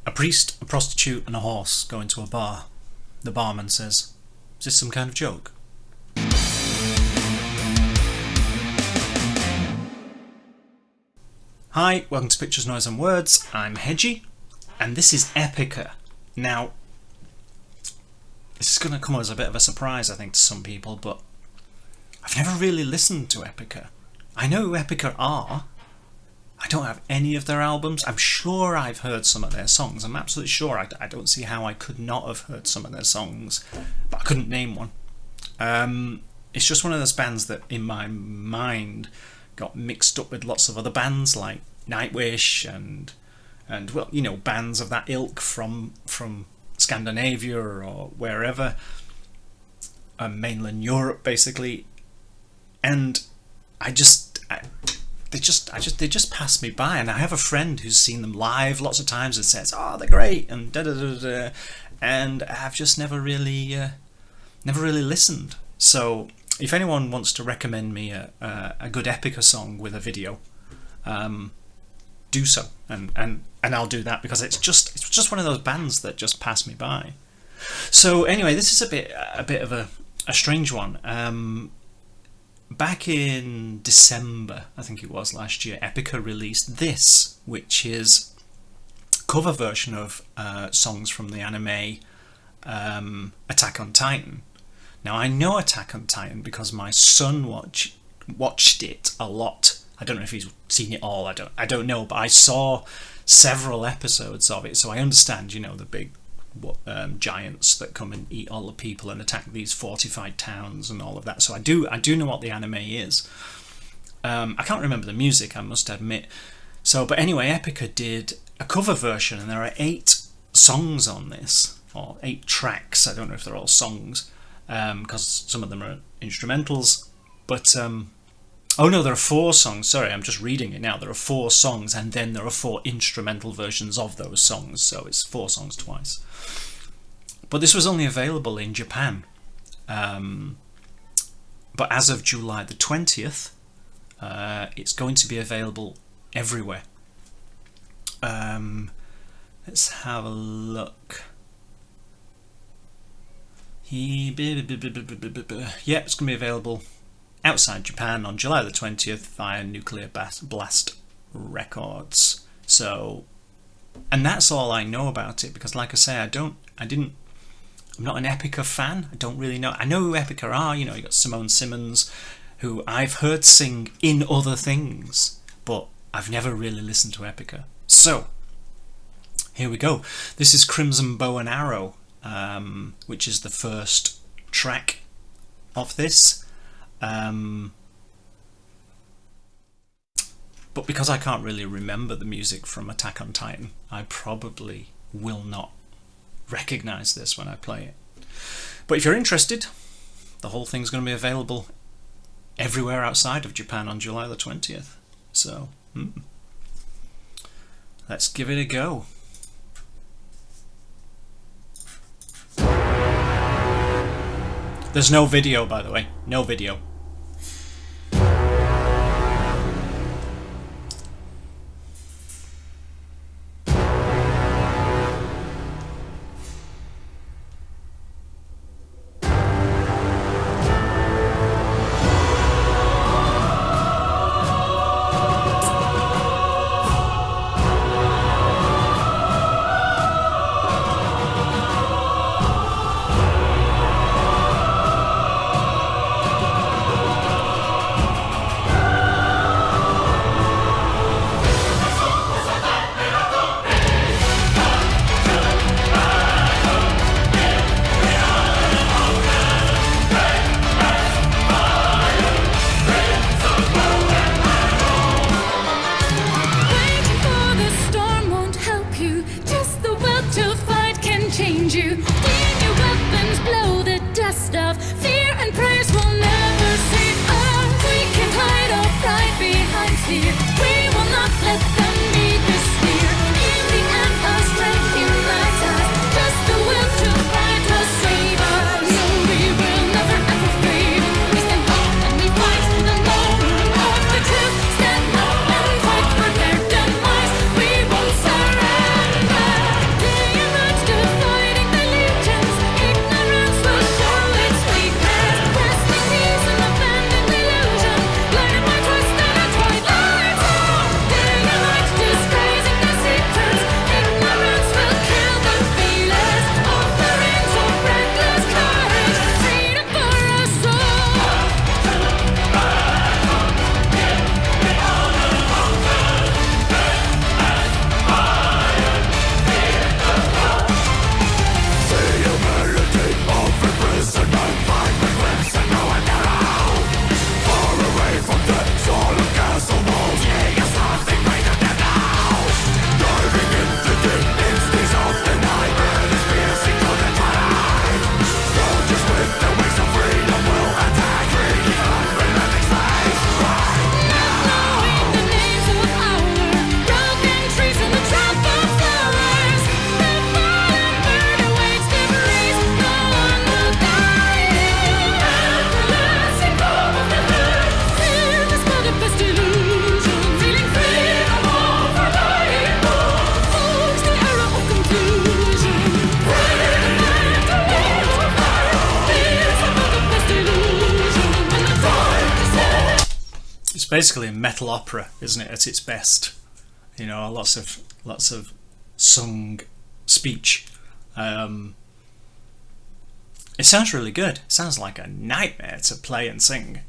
A priest, a prostitute, and a horse go into a bar. The barman says, "Is this some kind of joke?" Hi, welcome to Pictures, Noise and Words. I'm Hedgy, and this is Epica. Now, this is going to come as a bit of a surprise, I think, to some people, but I've never really listened to Epica. I know who Epica are. I don't have any of their albums. I'm sure I've heard some of their songs. I'm absolutely sure. I don't see how I could not have heard some of their songs, but I couldn't name one. It's just one of those bands that, in my mind, got mixed up with lots of other bands like Nightwish and well, you know, bands of that ilk from Scandinavia or wherever, mainland Europe, basically. And they just passed me by, and I have a friend who's seen them live lots of times and says, "Oh, they're great," and da da da da, and I've just never really listened. So if anyone wants to recommend me a good Epica song with a video, do so, and I'll do that, because it's just one of those bands that just passed me by. So anyway, this is a bit of a strange one. Back in December, I think it was, last year, Epica released this, which is a cover version of songs from the anime Attack on Titan. Now, I know Attack on Titan because my son watched it a lot. I don't know if he's seen it all. I don't know, but I saw several episodes of it, so I understand, you know, the big giants that come and eat all the people and attack these fortified towns and all of that. So I do know what the anime is. I can't remember the music, I must admit. So, but anyway, Epica did a cover version, and there are 8 songs on this, or 8 tracks. I don't know if they're all songs, because some of them are instrumentals. But oh no, there are 4 songs. Sorry, I'm just reading it now. There are 4 songs, and then there are 4 instrumental versions of those songs. So it's 4 songs twice. But this was only available in Japan. But as of July the 20th, it's going to be available everywhere. Let's have a look. Yeah, it's going to be available outside Japan on July the 20th via Nuclear Blast Records. So, and that's all I know about it, because like I say, I'm not an Epica fan. I don't really know. I know who Epica are. You know, you got Simone Simmons, who I've heard sing in other things, but I've never really listened to Epica. So here we go. This is Crimson Bow and Arrow, which is the first track of this. But because I can't really remember the music from Attack on Titan, I probably will not recognize this when I play it. But if you're interested, the whole thing's going to be available everywhere outside of Japan on July the 20th. So, let's give it a go. There's no video, by the way. No video. basically a metal opera, isn't it? At its best, you know, lots of sung speech. It sounds really good. It sounds like a nightmare to play and sing.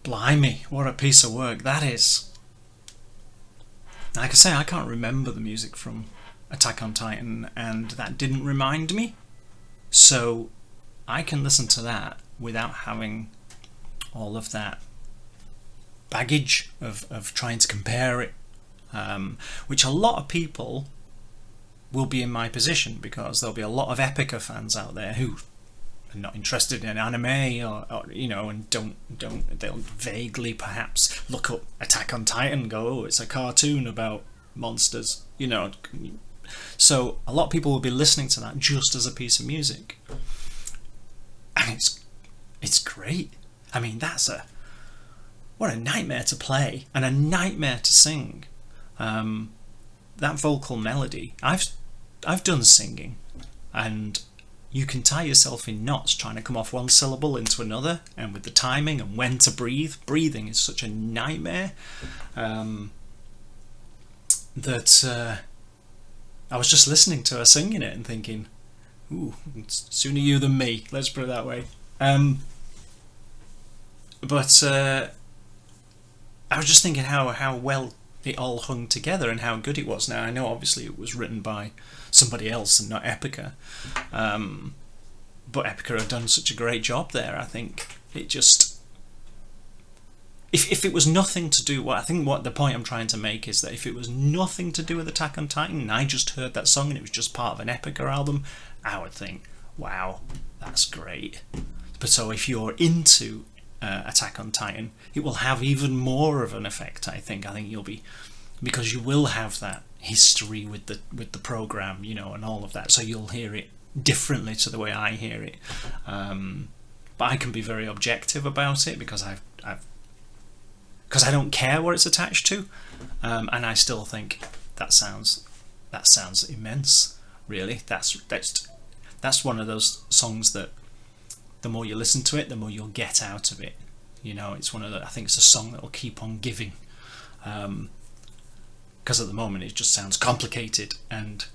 Blimey, what a piece of work that is. Like I say, I can't remember the music from Attack on Titan, and that didn't remind me. So I can listen to that without having all of that baggage of trying to compare it, which a lot of people will be in my position, because there'll be a lot of Epica fans out there who are not interested in anime, or you know, and don't they'll vaguely perhaps look up Attack on Titan and go, oh, it's a cartoon about monsters, you know. So a lot of people will be listening to that just as a piece of music, and it's great. I mean, what a nightmare to play and a nightmare to sing. That vocal melody, I've done singing, and you can tie yourself in knots trying to come off one syllable into another, and with the timing and when to breathe. Breathing is such a nightmare that I was just listening to her singing it and thinking, ooh, it's sooner you than me, let's put it that way. But I was just thinking how well it all hung together and how good it was. Now, I know obviously it was written by somebody else and not Epica, but Epica have done such a great job there. I think it just, if it was nothing to do, what the point I'm trying to make is that if it was nothing to do with Attack on Titan and I just heard that song and it was just part of an Epica album, I would think, wow, that's great. But so if you're into Attack on Titan, it will have even more of an effect. I think you'll be, because you will have that history with the program, you know, and all of that. So you'll hear it differently to the way I hear it. But I can be very objective about it because because I don't care what it's attached to, and I still think that sounds immense. Really, that's one of those songs that the more you listen to it, the more you'll get out of it. You know, it's one of the, I think it's a song that will keep on giving. Because at the moment it just sounds complicated and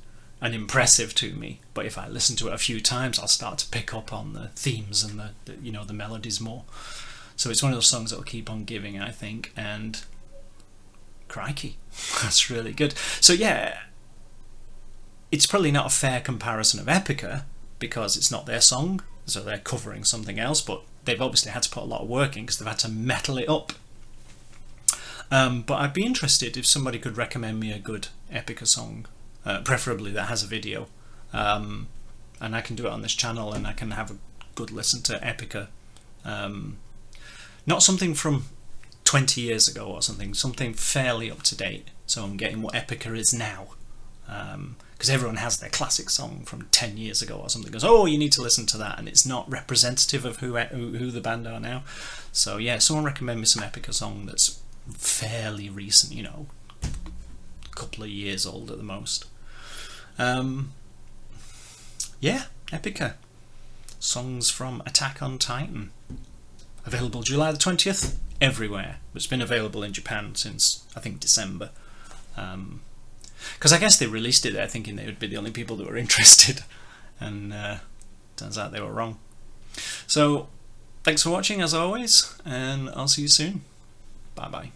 impressive to me, but if I listen to it a few times, I'll start to pick up on the themes and the melodies more. So it's one of those songs that will keep on giving, I think, and crikey, that's really good. So yeah, it's probably not a fair comparison of Epica because it's not their song, so they're covering something else, but they've obviously had to put a lot of work in because they've had to metal it up. But I'd be interested if somebody could recommend me a good Epica song, preferably that has a video, and I can do it on this channel and I can have a good listen to Epica. Not something from 20 years ago or something fairly up to date, so I'm getting what Epica is now. Because everyone has their classic song from 10 years ago or something, goes, oh, you need to listen to that, and it's not representative of who the band are now. So yeah, someone recommend me some Epica song that's fairly recent, you know, a couple of years old at the most. Yeah, Epica, songs from Attack on Titan, available July the 20th everywhere. It's been available in Japan since I think December, because I guess they released it there thinking they would be the only people that were interested, and turns out they were wrong. So thanks for watching as always, and I'll see you soon. Bye bye.